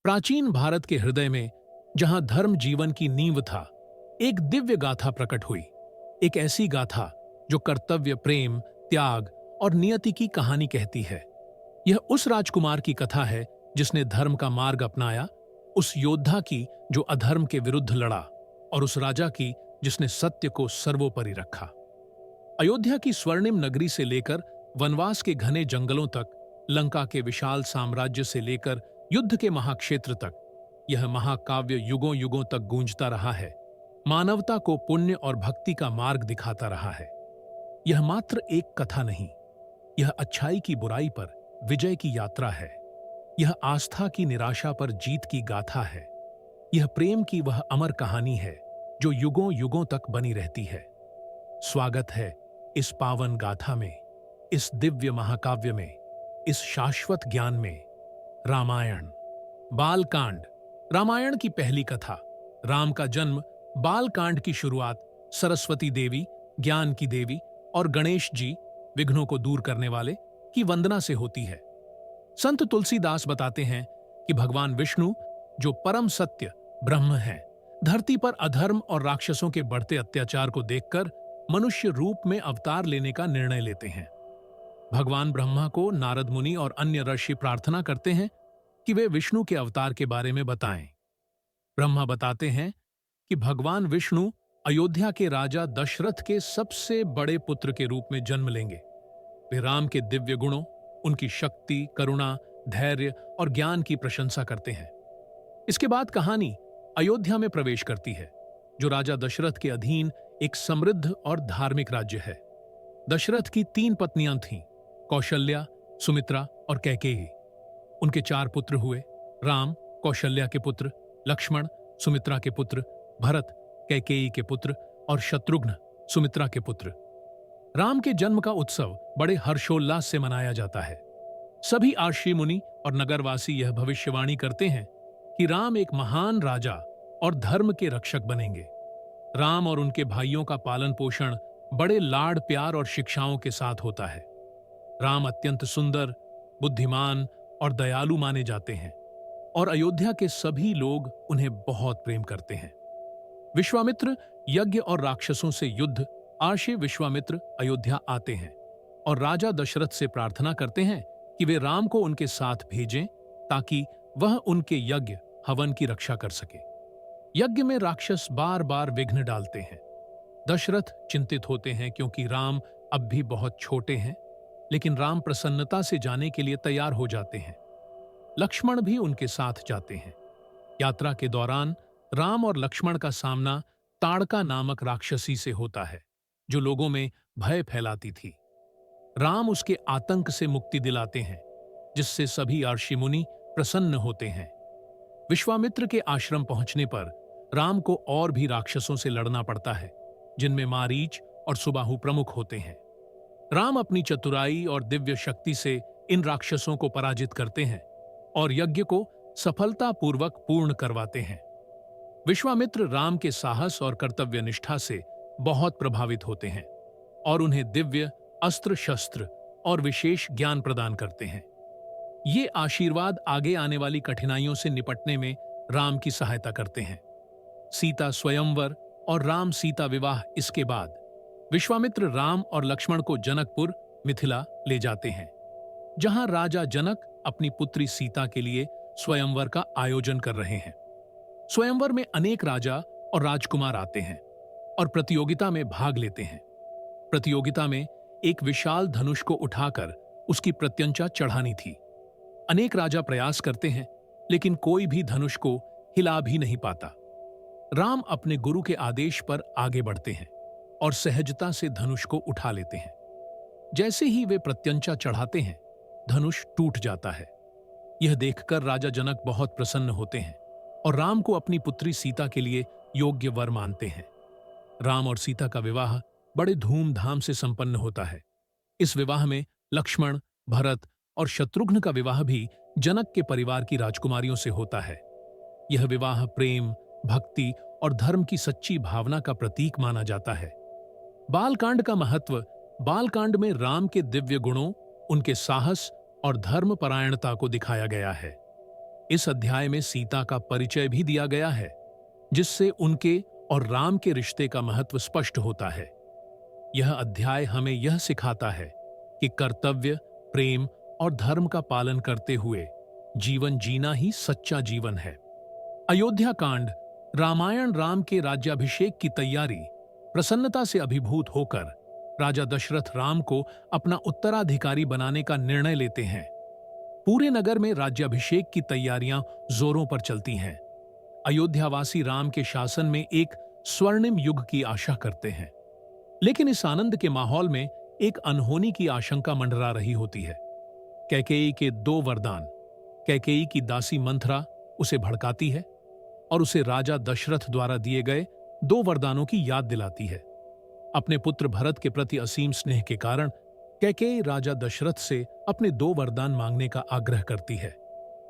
प्राचीन भारत के हृदय में, जहां धर्म जीवन की नींव था, एक दिव्य गाथा प्रकट हुई। एक ऐसी गाथा जो कर्तव्य, प्रेम, त्याग और नियति की कहानी कहती है। यह उस राजकुमार की कथा है जिसने धर्म का मार्ग अपनाया, उस योद्धा की जो अधर्म के विरुद्ध लड़ा, और उस राजा की जिसने सत्य को सर्वोपरि रखा। अयोध्या की स्वर्णिम नगरी से लेकर वनवास के घने जंगलों तक, लंका के विशाल साम्राज्य से लेकर युद्ध के महाक्षेत्र तक, यह महाकाव्य युगों युगों तक गूंजता रहा है। मानवता को पुण्य और भक्ति का मार्ग दिखाता रहा है। यह मात्र एक कथा नहीं, यह अच्छाई की बुराई पर विजय की यात्रा है। यह आस्था की निराशा पर जीत की गाथा है। यह प्रेम की वह अमर कहानी है जो युगों युगों तक बनी रहती है। स्वागत है इस पावन गाथा में, इस दिव्य महाकाव्य में, इस शाश्वत ज्ञान में। रामायण। बालकांड। रामायण की पहली कथा। राम का जन्म। बालकांड की शुरुआत सरस्वती देवी, ज्ञान की देवी, और गणेश जी, विघ्नों को दूर करने वाले, की वंदना से होती है। संत तुलसीदास बताते हैं कि भगवान विष्णु, जो परम सत्य ब्रह्म हैं, धरती पर अधर्म और राक्षसों के बढ़ते अत्याचार को देखकर मनुष्य रूप में अवतार लेने का निर्णय लेते हैं। भगवान ब्रह्मा को नारद मुनि और अन्य ऋषि प्रार्थना करते हैं कि वे विष्णु के अवतार के बारे में बताएं। ब्रह्मा बताते हैं कि भगवान विष्णु अयोध्या के राजा दशरथ के सबसे बड़े पुत्र के रूप में जन्म लेंगे। वे राम के दिव्य गुणों, उनकी शक्ति, करुणा, धैर्य और ज्ञान की प्रशंसा करते हैं। इसके बाद कहानी अयोध्या में प्रवेश करती है, जो राजा दशरथ के अधीन एक समृद्ध और धार्मिक राज्य है। दशरथ की 3 पत्नियां थीं, कौशल्या, सुमित्रा और कैकेयी। उनके 4 पुत्र हुए, राम, कौशल्या के पुत्र, लक्ष्मण, सुमित्रा के पुत्र, भरत, कैकेयी के पुत्र, और शत्रुघ्न, सुमित्रा के पुत्र। राम के जन्म का उत्सव बड़े हर्षोल्लास से मनाया जाता है। सभी आर्षि मुनि और नगरवासी यह भविष्यवाणी करते हैं कि राम एक महान राजा और धर्म के रक्षक बनेंगे। राम और उनके भाइयों का पालन पोषण बड़े लाड, प्यार और शिक्षाओं के साथ होता है। राम अत्यंत सुंदर, बुद्धिमान और दयालु माने जाते हैं, और अयोध्या के सभी लोग उन्हें बहुत प्रेम करते हैं। विश्वामित्र यज्ञ और राक्षसों से युद्ध आर्षि विश्वामित्र अयोध्या आते हैं और राजा दशरथ से प्रार्थना करते हैं कि वे राम को उनके साथ भेजें ताकि वह उनके यज्ञ हवन की रक्षा कर सके। यज्ञ में राक्षस बार बार विघ्न डालते हैं। दशरथ चिंतित होते हैं क्योंकि राम अब भी बहुत छोटे हैं, लेकिन राम प्रसन्नता से जाने के लिए तैयार हो जाते हैं। लक्ष्मण भी उनके साथ जाते हैं। यात्रा के दौरान राम और लक्ष्मण का सामना ताड़का नामक राक्षसी से होता है, जो लोगों में भय फैलाती थी। राम उसके आतंक से मुक्ति दिलाते हैं, जिससे सभी आर्षि मुनि प्रसन्न होते हैं। विश्वामित्र के आश्रम पहुंचने पर राम को और भी राक्षसों से लड़ना पड़ता है, जिनमें मारीच और सुबाहु प्रमुख होते हैं। राम अपनी चतुराई और दिव्य शक्ति से इन राक्षसों को पराजित करते हैं और यज्ञ को सफलतापूर्वक पूर्ण करवाते हैं। विश्वामित्र राम के साहस और कर्तव्य निष्ठा से बहुत प्रभावित होते हैं और उन्हें दिव्य अस्त्र शस्त्र और विशेष ज्ञान प्रदान करते हैं। ये आशीर्वाद आगे आने वाली कठिनाइयों से निपटने में राम की सहायता करते हैं। सीता स्वयंवर और राम सीता विवाह। इसके बाद विश्वामित्र राम और लक्ष्मण को जनकपुर, मिथिला ले जाते हैं, जहां राजा जनक अपनी पुत्री सीता के लिए स्वयंवर का आयोजन कर रहे हैं। स्वयंवर में अनेक राजा और राजकुमार आते हैं और प्रतियोगिता में भाग लेते हैं। प्रतियोगिता में एक विशाल धनुष को उठाकर उसकी प्रत्यंचा चढ़ानी थी। अनेक राजा प्रयास करते हैं, लेकिन कोई भी धनुष को हिला भी नहीं पाता। राम अपने गुरु के आदेश पर आगे बढ़ते हैं और सहजता से धनुष को उठा लेते हैं। जैसे ही वे प्रत्यंचा चढ़ाते हैं, धनुष टूट जाता है। यह देखकर राजा जनक बहुत प्रसन्न होते हैं और राम को अपनी पुत्री सीता के लिए योग्य वर मानते हैं। राम और सीता का विवाह बड़े धूमधाम से संपन्न होता है। इस विवाह में लक्ष्मण, भरत और शत्रुघ्न का विवाह भी जनक के परिवार की राजकुमारियों से होता है। यह विवाह प्रेम, भक्ति और धर्म की सच्ची भावना का प्रतीक माना जाता है। बालकांड का महत्व। बालकांड में राम के दिव्य गुणों, उनके साहस और धर्मपरायणता को दिखाया गया है। इस अध्याय में सीता का परिचय भी दिया गया है, जिससे उनके और राम के रिश्ते का महत्व स्पष्ट होता है। यह अध्याय हमें यह सिखाता है कि कर्तव्य, प्रेम और धर्म का पालन करते हुए जीवन जीना ही सच्चा जीवन है। अयोध्या कांड रामायण राम के राज्याभिषेक की तैयारी। प्रसन्नता से अभिभूत होकर राजा दशरथ राम को अपना उत्तराधिकारी बनाने का निर्णय लेते हैं। पूरे नगर में राज्याभिषेक की तैयारियां जोरों पर चलती हैं। अयोध्यावासी राम के शासन में एक स्वर्णिम युग की आशा करते हैं। लेकिन इस आनंद के माहौल में एक अनहोनी की आशंका मंडरा रही होती है। कैकेयी के 2 वरदान। कैकेयी की दासी मंथरा उसे भड़काती है और उसे राजा दशरथ द्वारा दिए गए 2 वरदानों की याद दिलाती है। अपने पुत्र भरत के प्रति असीम स्नेह के कारण कैकेयी राजा दशरथ से अपने 2 वरदान मांगने का आग्रह करती है।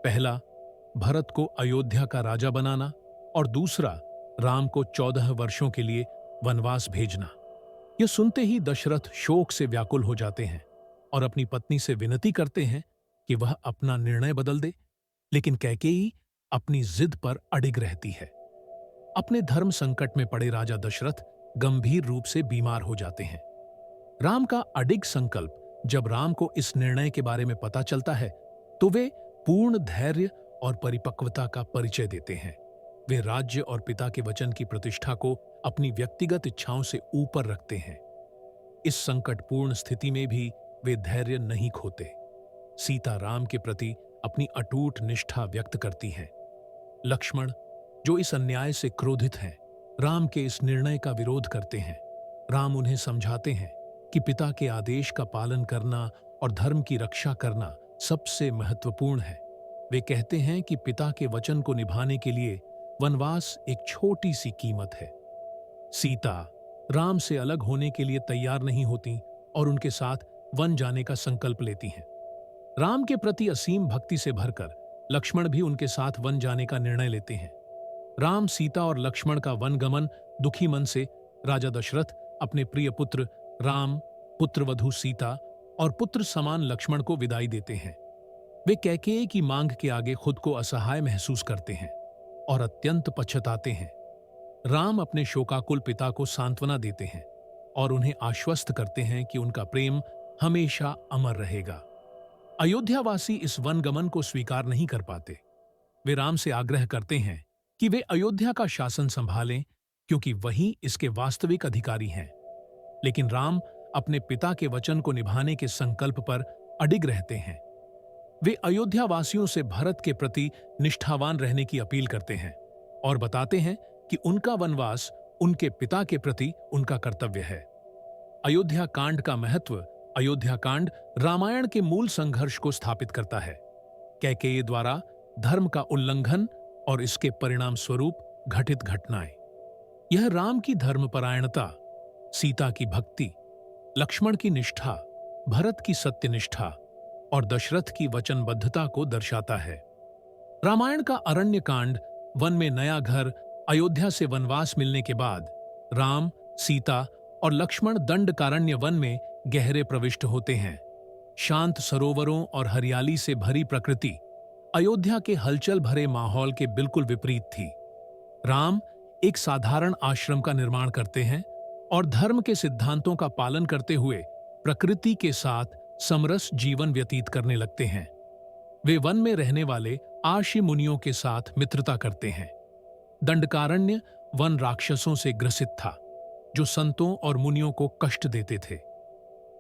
पहला, भरत को अयोध्या का राजा बनाना, और दूसरा, राम को 14 वर्षों के लिए वनवास भेजना। यह सुनते ही दशरथ शोक से व्याकुल हो जाते हैं और अपनी पत्नी से विनती करते हैं कि वह अपना निर्णय बदल दे। लेकिन कैकेयी अपनी जिद पर अडिग रहती है। अपने धर्म संकट में पड़े राजा दशरथ गंभीर रूप से बीमार हो जाते हैं। राम का अडिग संकल्प जब राम को इस निर्णय के बारे में पता चलता है तो वे पूर्ण धैर्य और परिपक्वता का परिचय देते हैं। वे राज्य और पिता के वचन की प्रतिष्ठा को अपनी व्यक्तिगत इच्छाओं से ऊपर रखते हैं। इस संकटपूर्ण स्थिति में भी वे धैर्य नहीं खोते। सीता राम के प्रति अपनी अटूट निष्ठा व्यक्त करती हैं। लक्ष्मण, जो इस अन्याय से क्रोधित हैं, राम के इस निर्णय का विरोध करते हैं। राम उन्हें समझाते हैं कि पिता के आदेश का पालन करना और धर्म की रक्षा करना सबसे महत्वपूर्ण है। वे कहते हैं कि पिता के वचन को निभाने के लिए वनवास एक छोटी सी कीमत है। सीता राम से अलग होने के लिए तैयार नहीं होती और उनके साथ वन जाने का संकल्प लेती हैं। राम के प्रति असीम भक्ति से भरकर लक्ष्मण भी उनके साथ वन जाने का निर्णय लेते हैं। राम, सीता और लक्ष्मण का वनगमन दुखी मन से राजा दशरथ अपने प्रिय पुत्र राम, पुत्रवधू सीता और पुत्र समान लक्ष्मण को विदाई देते हैं। वे कैकेयी की मांग के आगे खुद को असहाय महसूस करते हैं और अत्यंत पछताते हैं। राम अपने शोकाकुल पिता को सांत्वना देते हैं और उन्हें आश्वस्त करते हैं कि उनका प्रेम हमेशा अमर रहेगा। अयोध्यावासी इस वनगमन को स्वीकार नहीं कर पाते। वे राम से आग्रह करते हैं कि वे अयोध्या का शासन संभालें, क्योंकि वही इसके वास्तविक अधिकारी हैं। लेकिन राम अपने पिता के वचन को निभाने के संकल्प पर अडिग रहते हैं। वे अयोध्यावासियों से भरत के प्रति निष्ठावान रहने की अपील करते हैं और बताते हैं कि उनका वनवास उनके पिता के प्रति उनका कर्तव्य है। अयोध्या कांड का महत्व। अयोध्या कांड रामायण के मूल संघर्ष को स्थापित करता है। कैकेयी द्वारा धर्म का उल्लंघन और इसके परिणाम स्वरूप घटित घटनाएं। यह राम की धर्मपरायणता, सीता की भक्ति, लक्ष्मण की निष्ठा, भरत की सत्यनिष्ठा और दशरथ की वचनबद्धता को दर्शाता है। रामायण का अरण्य कांड वन में नया घर, अयोध्या से वनवास मिलने के बाद राम, सीता और लक्ष्मण दंडकारण्य वन में गहरे प्रविष्ट होते हैं। शांत सरोवरों और हरियाली से भरी प्रकृति अयोध्या के हलचल भरे माहौल के बिल्कुल विपरीत थी। राम एक साधारण आश्रम का निर्माण करते हैं और धर्म के सिद्धांतों का पालन करते हुए प्रकृति के साथ समरस जीवन व्यतीत करने लगते हैं। वे वन में रहने वाले आशी मुनियों के साथ मित्रता करते हैं। दंडकारण्य वन राक्षसों से ग्रसित था, जो संतों और मुनियों को कष्ट देते थे।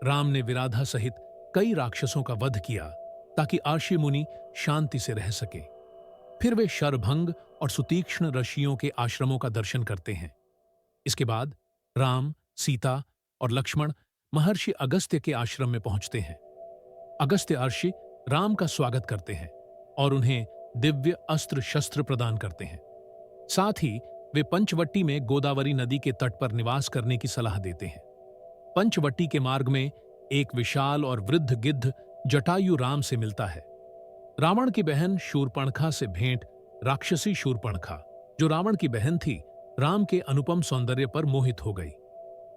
राम ने विराधा सहित कई राक्षसों का वध किया ताकि आशी मुनि शांति से रह सके। फिर वे शरभंग और सुतीक्ष्ण ऋषियों के आश्रमों का दर्शन करते हैं। इसके बाद राम, सीता और लक्ष्मण महर्षि अगस्त्य के आश्रम में पहुंचते हैं। अगस्त्य ऋषि राम का स्वागत करते हैं और उन्हें दिव्य अस्त्र शस्त्र प्रदान करते हैं। साथ ही वे पंचवटी में गोदावरी नदी के तट पर निवास करने की सलाह देते हैं। पंचवटी के मार्ग में एक विशाल और वृद्ध गिद्ध जटायु राम से मिलता है। रावण की बहन शूर्पणखा से भेंट राक्षसी शूर्पणखा, जो रावण की बहन थी, राम के अनुपम सौंदर्य पर मोहित हो गई।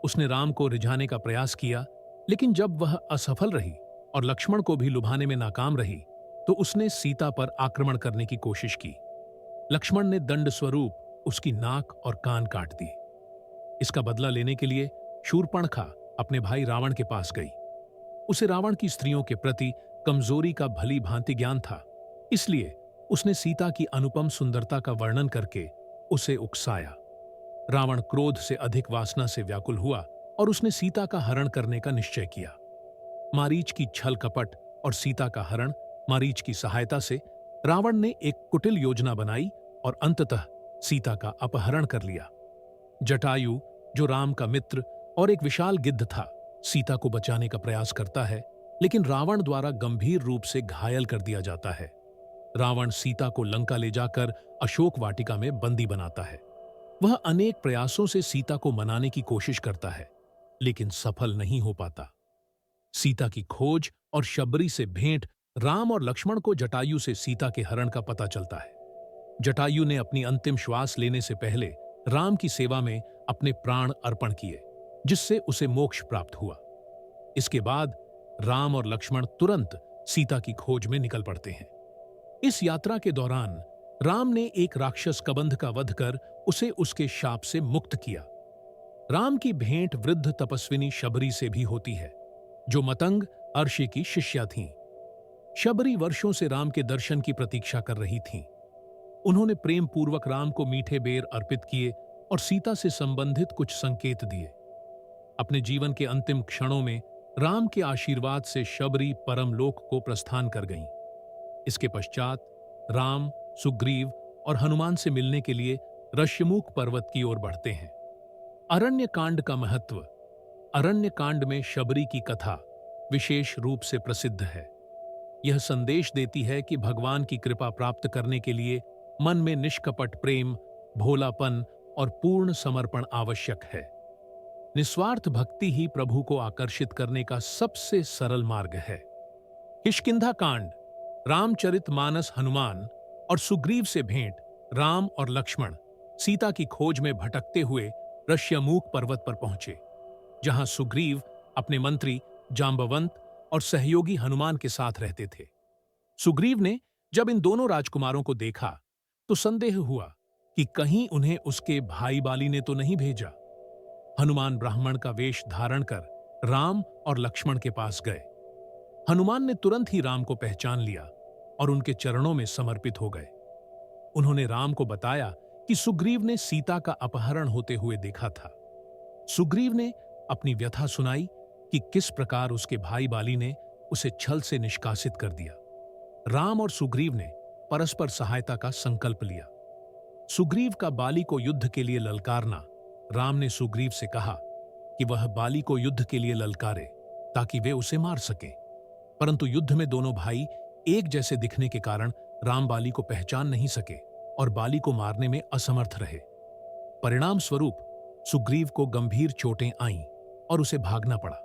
उसने राम को रिझाने का प्रयास किया, लेकिन जब वह असफल रही और लक्ष्मण को भी लुभाने में नाकाम रही, तो उसने सीता पर आक्रमण करने की कोशिश की। लक्ष्मण ने दंड स्वरूप उसकी नाक और कान काट दी। इसका बदला लेने के लिए शूर्पणखा अपने भाई रावण के पास गई। उसे रावण की स्त्रियों के प्रति कमजोरी का भली भांति ज्ञान था, इसलिए उसने सीता की अनुपम सुंदरता का वर्णन करके उसे उकसाया। रावण क्रोध से अधिक वासना से व्याकुल हुआ और उसने सीता का हरण करने का निश्चय किया। मारीच की छल कपट और सीता का हरण मारीच की सहायता से रावण ने एक कुटिल योजना बनाई और अंततः सीता का अपहरण कर लिया। जटायु, जो राम का मित्र और एक विशाल गिद्ध था, सीता को बचाने का प्रयास करता है, लेकिन रावण द्वारा गंभीर रूप से घायल कर दिया जाता है। रावण सीता को लंका ले जाकर अशोक वाटिका में बंदी बनाता है। वह अनेक प्रयासों से सीता को मनाने की कोशिश करता है, लेकिन सफल नहीं हो पाता। सीता की खोज और शबरी से भेंट राम और लक्ष्मण को जटायु से सीता के हरण का पता चलता है। जटायु ने अपनी अंतिम श्वास लेने से पहले राम की सेवा में अपने प्राण अर्पण किए, जिससे उसे मोक्ष प्राप्त हुआ। इसके बाद राम और लक्ष्मण तुरंत सीता की खोज में निकल पड़ते हैं। इस यात्रा के दौरान राम ने एक राक्षस कबंध का वध कर उसे उसके शाप से मुक्त किया। राम की भेंट वृद्ध तपस्विनी शबरी से भी होती है, जो मतंग अर्षि की शिष्या थीं। शबरी वर्षों से राम के दर्शन की प्रतीक्षा कर रही थीं। उन्होंने प्रेम पूर्वक राम को मीठे बेर अर्पित किए और सीता से संबंधित कुछ संकेत दिए। अपने जीवन के अंतिम क्षणों में राम के आशीर्वाद से शबरी परमलोक को प्रस्थान कर गईं। इसके पश्चात राम, सुग्रीव और हनुमान से मिलने के लिए ऋष्यमुख पर्वत की ओर बढ़ते हैं। अरण्य कांड का महत्व। अरण्य कांड में शबरी की कथा विशेष रूप से प्रसिद्ध है। यह संदेश देती है कि भगवान की कृपा प्राप्त करने के लिए मन में निष्कपट प्रेम, भोलापन और पूर्ण समर्पण आवश्यक है। निस्वार्थ भक्ति ही प्रभु को आकर्षित करने का सबसे सरल मार्ग है। किष्किंधा कांड। रामचरितमानस हनुमान और सुग्रीव से भेंट। राम और लक्ष्मण सीता की खोज में भटकते हुए ऋष्यमुख पर्वत पर पहुंचे, जहां सुग्रीव अपने मंत्री जांबवंत और सहयोगी हनुमान के साथ रहते थे। सुग्रीव ने जब इन दोनों राजकुमारों को देखा तो संदेह हुआ कि कहीं उन्हें उसके भाई बाली ने तो नहीं भेजा। हनुमान ब्राह्मण का वेश धारण कर राम और लक्ष्मण के पास गए। हनुमान ने तुरंत ही राम को पहचान लिया और उनके चरणों में समर्पित हो गए। उन्होंने राम को बताया कि सुग्रीव ने सीता का अपहरण होते हुए देखा था। सुग्रीव ने अपनी व्यथा सुनाई कि किस प्रकार उसके भाई बाली ने उसे छल से निष्कासित कर दिया। राम और सुग्रीव ने परस्पर सहायता का संकल्प लिया। सुग्रीव का बाली को युद्ध के लिए ललकारना। राम ने सुग्रीव से कहा कि वह बाली को युद्ध के लिए ललकारे ताकि वे उसे मार सकें, परंतु युद्ध में दोनों भाई एक जैसे दिखने के कारण राम बाली को पहचान नहीं सके और बाली को मारने में असमर्थ रहे। परिणाम स्वरूप सुग्रीव को गंभीर चोटें आईं और उसे भागना पड़ा।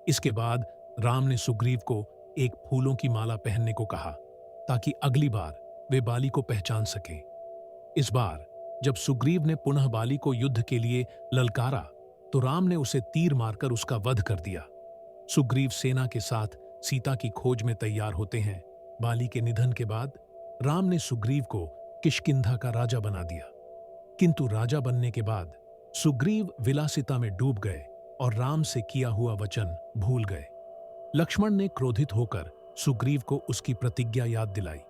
इसके बाद राम ने सुग्रीव को एक फूलों की माला पहनने को कहा ताकि अगली बार वे बाली को पहचान सकें। इस बार जब सुग्रीव ने पुनः बाली को युद्ध के लिए ललकारा तो राम ने उसे तीर मारकर उसका वध कर दिया। सुग्रीव सेना के साथ सीता की खोज में तैयार होते हैं। बाली के निधन के बाद राम ने सुग्रीव को किष्किंधा का राजा बना दिया, किंतु राजा बनने के बाद सुग्रीव विलासिता में डूब गए और राम से किया हुआ वचन भूल गए। लक्ष्मण ने क्रोधित होकर सुग्रीव को उसकी प्रतिज्ञा याद दिलाई।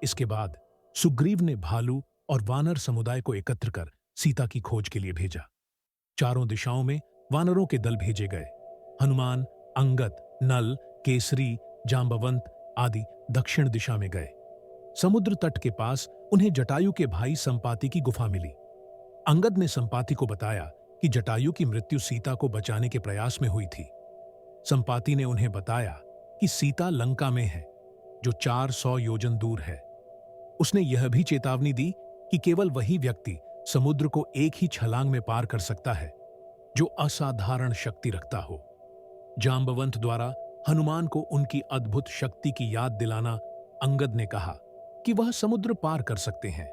इसके बाद सुग्रीव ने भालू और वानर समुदाय को एकत्र कर सीता की खोज के लिए भेजा। चारों दिशाओं में वानरों के दल भेजे गए। हनुमान, अंगद, नल, केसरी, जांबवंत आदि दक्षिण दिशा में गए। समुद्र तट के पास उन्हें जटायु के भाई संपाति की गुफा मिली। अंगद ने संपाति को बताया कि जटायु की मृत्यु सीता को बचाने के प्रयास में हुई थी। संपाति ने उन्हें बताया कि सीता लंका में है, जो 400 योजन दूर है। उसने यह भी चेतावनी दी कि केवल वही व्यक्ति समुद्र को एक ही छलांग में पार कर सकता है जो असाधारण शक्ति रखता हो। जांबवंत द्वारा हनुमान को उनकी अद्भुत शक्ति की याद दिलाना अंगद ने कहा कि वह समुद्र पार कर सकते हैं,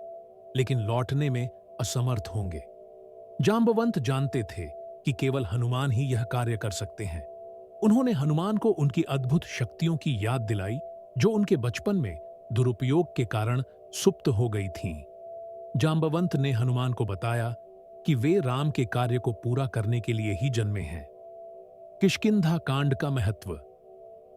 लेकिन लौटने में असमर्थ होंगे। जांबवंत जानते थे कि केवल हनुमान ही यह कार्य कर सकते हैं। उन्होंने हनुमान को उनकी अद्भुत शक्तियों की याद दिलाई, जो उनके बचपन में दुरुपयोग के कारण सुप्त हो गई थीं। जांबवंत ने हनुमान को बताया कि वे राम के कार्य को पूरा करने के लिए ही जन्मे हैं। किष्किंधा कांड का महत्व।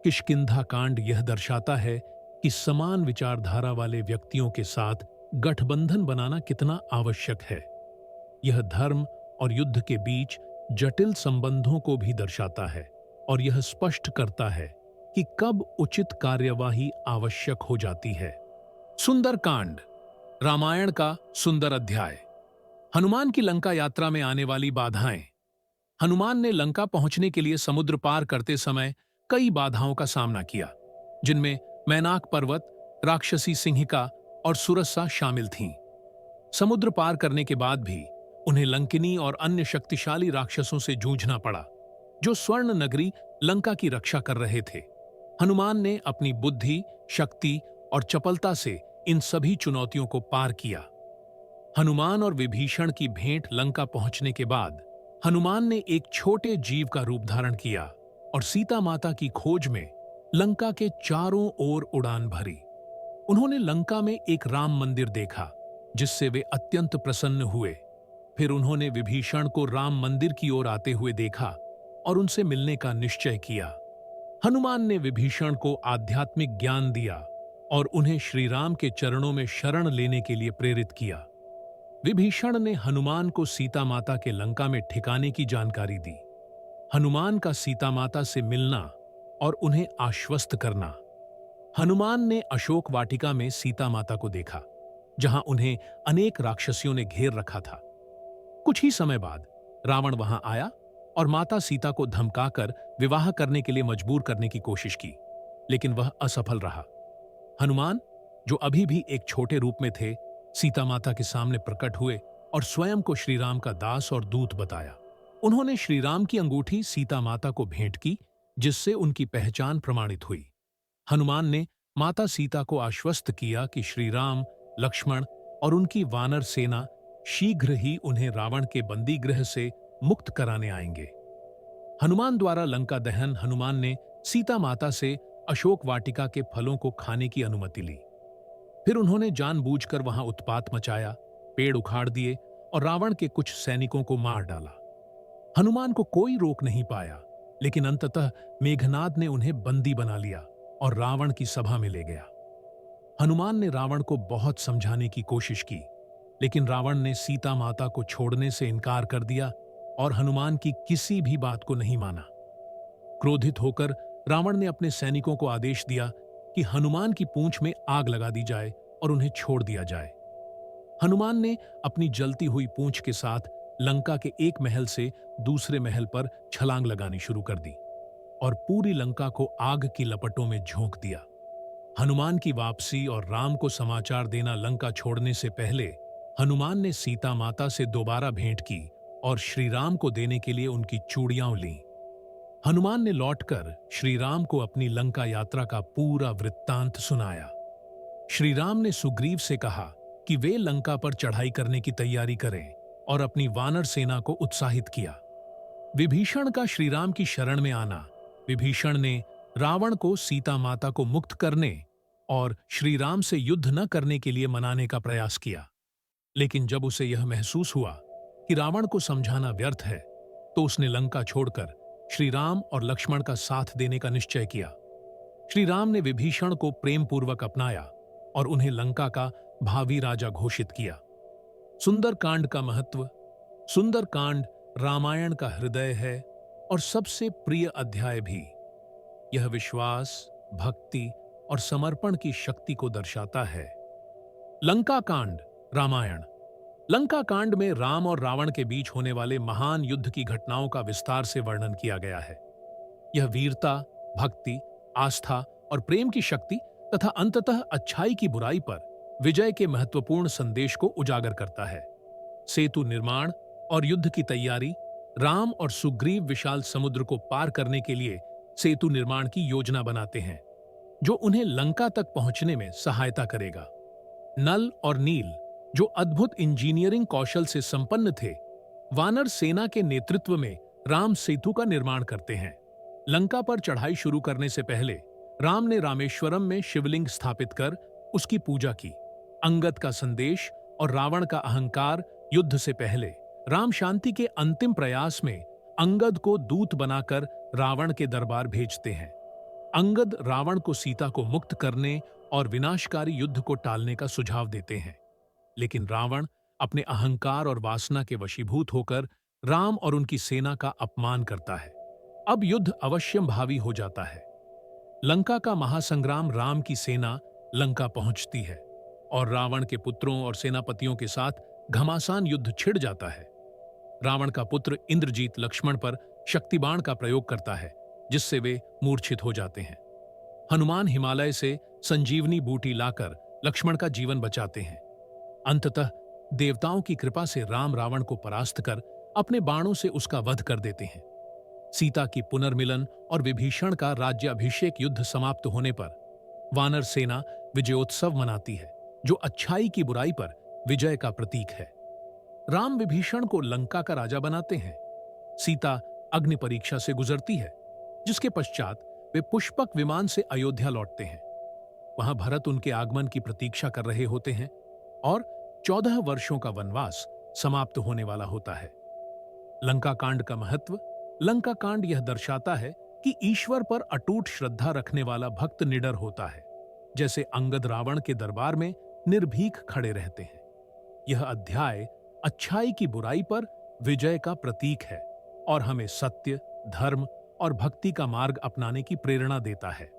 किष्किंधा कांड यह दर्शाता है कि समान विचारधारा वाले व्यक्तियों के साथ गठबंधन बनाना कितना आवश्यक है। यह धर्म और युद्ध के बीच जटिल संबंधों को भी दर्शाता है और यह स्पष्ट करता है कि कब उचित कार्यवाही आवश्यक हो जाती है। सुंदरकांड, रामायण का सुंदर अध्याय। हनुमान की लंका यात्रा में आने वाली बाधाएं। हनुमान ने लंका पहुंचने के लिए समुद्र पार करते समय कई बाधाओं का सामना किया, जिनमें मैनाक पर्वत, राक्षसी सिंहिका और सुरसा शामिल थीं। समुद्र पार करने के बाद भी उन्हें लंकिनी और अन्य शक्तिशाली राक्षसों से जूझना पड़ा, जो स्वर्ण नगरी लंका की रक्षा कर रहे थे। हनुमान ने अपनी बुद्धि, शक्ति और चपलता से इन सभी चुनौतियों को पार किया। हनुमान और विभीषण की भेंट। लंका पहुंचने के बाद हनुमान ने एक छोटे जीव का रूप धारण किया और सीता माता की खोज में लंका के चारों ओर उड़ान भरी। उन्होंने लंका में एक राम मंदिर देखा, जिससे वे अत्यंत प्रसन्न हुए। फिर उन्होंने विभीषण को राम मंदिर की ओर आते हुए देखा और उनसे मिलने का निश्चय किया। हनुमान ने विभीषण को आध्यात्मिक ज्ञान दिया और उन्हें श्री राम के चरणों में शरण लेने के लिए प्रेरित किया। विभीषण ने हनुमान को सीता माता के लंका में ठिकाने की जानकारी दी। हनुमान का सीता माता से मिलना और उन्हें आश्वस्त करना। हनुमान ने अशोक वाटिका में सीता माता को देखा, जहां उन्हें अनेक राक्षसियों ने घेर रखा था। कुछ ही समय बाद रावण वहां आया और माता सीता को धमकाकर विवाह करने के लिए मजबूर करने की कोशिश की, लेकिन वह असफल रहा। हनुमान, जो अभी भी एक छोटे रूप में थे, सीता माता के सामने प्रकट हुए और स्वयं को श्रीराम का दास और दूत बताया। उन्होंने श्रीराम की अंगूठी सीता माता को भेंट की, जिससे उनकी पहचान प्रमाणित हुई। हनुमान ने माता सीता को आश्वस्त किया कि श्रीराम, लक्ष्मण और उनकी वानर सेना शीघ्र ही उन्हें रावण के बंदीगृह से मुक्त कराने आएंगे। हनुमान द्वारा लंका दहन। हनुमान ने सीता माता से अशोक वाटिका के फलों को खाने की अनुमति ली। फिर उन्होंने जानबूझकर वहां उत्पात मचाया, पेड़ उखाड़ दिए और रावण के कुछ सैनिकों को मार डाला। हनुमान को कोई रोक नहीं पाया, लेकिन अंततः मेघनाद ने उन्हें बंदी बना लिया और रावण की सभा में ले गया। हनुमान ने रावण को बहुत समझाने की कोशिश की, लेकिन रावण ने सीता माता को छोड़ने से इनकार कर दिया और हनुमान की किसी भी बात को नहीं माना। क्रोधित होकर रावण ने अपने सैनिकों को आदेश दिया कि हनुमान की पूंछ में आग लगा दी जाए और उन्हें छोड़ दिया जाए। हनुमान ने अपनी जलती हुई पूंछ के साथ लंका के एक महल से दूसरे महल पर छलांग लगानी शुरू कर दी और पूरी लंका को आग की लपटों में झोंक दिया। हनुमान की वापसी और राम को समाचार देना। लंका छोड़ने से पहले हनुमान ने सीता माता से दोबारा भेंट की और श्रीराम को देने के लिए उनकी चूड़ियां लीं। हनुमान ने लौटकर श्रीराम को अपनी लंका यात्रा का पूरा वृत्तांत सुनाया। श्रीराम ने सुग्रीव से कहा कि वे लंका पर चढ़ाई करने की तैयारी करें और अपनी वानर सेना को उत्साहित किया। विभीषण का श्रीराम की शरण में आना। विभीषण ने रावण को सीता माता को मुक्त करने और श्रीराम से युद्ध न करने के लिए मनाने का प्रयास किया, लेकिन जब उसे यह महसूस हुआ कि रावण को समझाना व्यर्थ है, तो उसने लंका छोड़कर श्रीराम और लक्ष्मण का साथ देने का निश्चय किया। श्रीराम ने विभीषण को प्रेम पूर्वक अपनाया और उन्हें लंका का भावी राजा घोषित किया। सुंदरकांड का महत्व। सुंदरकांड रामायण का हृदय है और सबसे प्रिय अध्याय भी। यह विश्वास, भक्ति और समर्पण की शक्ति को दर्शाता है। लंका कांड रामायण। लंका कांड में राम और रावण के बीच होने वाले महान युद्ध की घटनाओं का विस्तार से वर्णन किया गया है। यह वीरता, भक्ति, आस्था और प्रेम की शक्ति तथा अंततः अच्छाई की बुराई पर विजय के महत्वपूर्ण संदेश को उजागर करता है। सेतु निर्माण और युद्ध की तैयारी। राम और सुग्रीव विशाल समुद्र को पार करने के लिए सेतु निर्माण की योजना बनाते हैं, जो उन्हें लंका तक पहुंचने में सहायता करेगा। नल और नील, जो अद्भुत इंजीनियरिंग कौशल से संपन्न थे, वानर सेना के नेतृत्व में राम सेतु का निर्माण करते हैं। लंका पर चढ़ाई शुरू करने से पहले राम ने रामेश्वरम में शिवलिंग स्थापित कर उसकी पूजा की। अंगद का संदेश और रावण का अहंकार। युद्ध से पहले राम शांति के अंतिम प्रयास में अंगद को दूत बनाकर रावण के दरबार भेजते हैं। अंगद रावण को सीता को मुक्त करने और विनाशकारी युद्ध को टालने का सुझाव देते हैं, लेकिन रावण अपने अहंकार और वासना के वशीभूत होकर राम और उनकी सेना का अपमान करता है। अब युद्ध अवश्यंभावी हो जाता है। लंका का महासंग्राम। राम की सेना लंका पहुंचती है और रावण के पुत्रों और सेनापतियों के साथ घमासान युद्ध छिड़ जाता है। रावण का पुत्र इंद्रजीत लक्ष्मण पर शक्तिबाण का प्रयोग करता है, जिससे वे मूर्छित हो जाते हैं। हनुमान हिमालय से संजीवनी बूटी लाकर लक्ष्मण का जीवन बचाते हैं। अंततः देवताओं की कृपा से राम रावण को परास्त कर अपने बाणों से उसका वध कर देते हैं। सीता की पुनर्मिलन और विभीषण का राज्याभिषेक युद्ध समाप्त होने पर वानर सेना विजयोत्सव मनाती है, जो अच्छाई की बुराई पर विजय का प्रतीक है। राम विभीषण को लंका का राजा बनाते हैं। सीता अग्नि परीक्षा से गुजरती है, जिसके पश्चात वे पुष्पक विमान से अयोध्या लौटते हैं। वहां भरत उनके आगमन की प्रतीक्षा कर रहे होते हैं और 14 वर्षों का वनवास समाप्त होने वाला होता है। लंका कांड का महत्व। लंका कांड यह दर्शाता है कि ईश्वर पर अटूट श्रद्धा रखने वाला भक्त निडर होता है, जैसे अंगद रावण के दरबार में निर्भीक खड़े रहते हैं। यह अध्याय अच्छाई की बुराई पर विजय का प्रतीक है और हमें सत्य, धर्म और भक्ति का मार्ग अपनाने की प्रेरणा देता है।